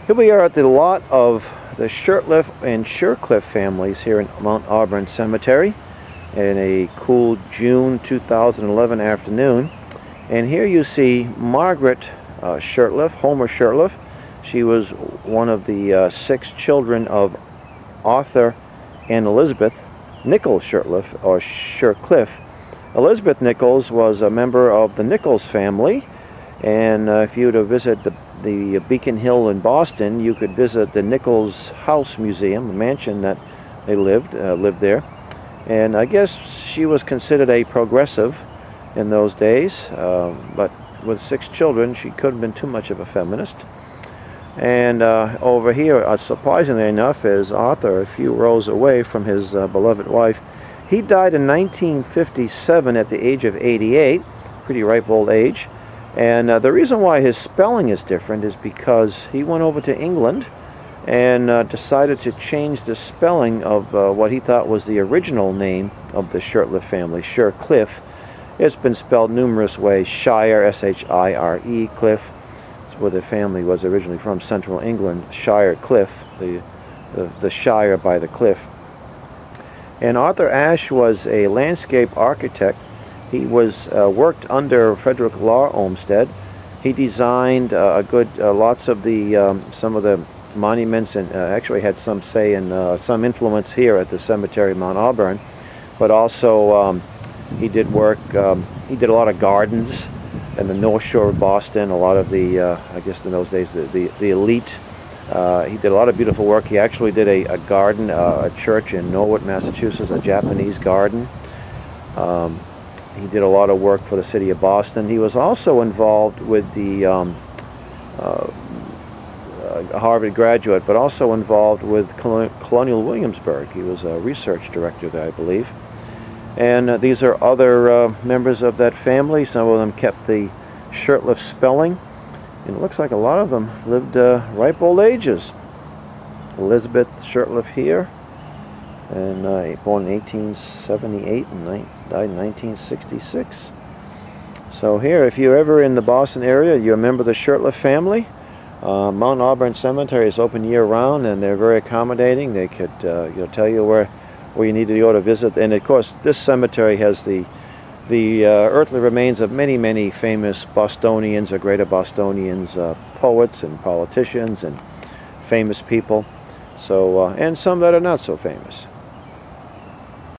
Here we are at the lot of the Shurtcliff and Shurcliff families here in Mount Auburn Cemetery in a cool June 2011 afternoon. And here you see Margaret Shurtcliff, Homer Shurtcliff. She was one of the 6 children of Arthur and Elizabeth Nichols Shurtcliff, or Shurcliff. Elizabeth Nichols was a member of the Nichols family, and if you were to visit the Beacon Hill in Boston, you could visit the Nichols House Museum, a mansion that they lived there. And I guess she was considered a progressive in those days, but with 6 children, she couldn't have been too much of a feminist. And over here, surprisingly enough, is Arthur, a few rows away from his beloved wife. He died in 1957 at the age of 88, pretty ripe old age. And the reason why his spelling is different is because he went over to England and decided to change the spelling of what he thought was the original name of the Shurtcliff family, Shurcliff. It's been spelled numerous ways: Shire, S-H-I-R-E, Cliff. It's where the family was originally from, central England. Shire Cliff, the Shire by the cliff. And Arthur Ashe was a landscape architect. He was worked under Frederick Law Olmsted. He designed lots of the some of the monuments, and actually had some say in some influence here at the cemetery of Mount Auburn. But also he did work. He did a lot of gardens in the North Shore of Boston. A lot of the I guess in those days the elite. He did a lot of beautiful work. He actually did a garden, a church in Norwood, Massachusetts, a Japanese garden. He did a lot of work for the city of Boston. He was also involved with the Harvard graduate, but also involved with Colonial Williamsburg. He was a research director there, I believe. And these are other members of that family. Some of them kept the Shurtcliff spelling. And it looks like a lot of them lived ripe old ages. Elizabeth Shurtcliff here, and born in 1878 and died in 1966. So here, if you're ever in the Boston area, you're a member of the Shurtcliff family. Mount Auburn Cemetery is open year-round, and they're very accommodating. They could tell you where you need to go to visit. And of course, this cemetery has the earthly remains of many famous Bostonians, or greater Bostonians, poets and politicians and famous people. So and some that are not so famous.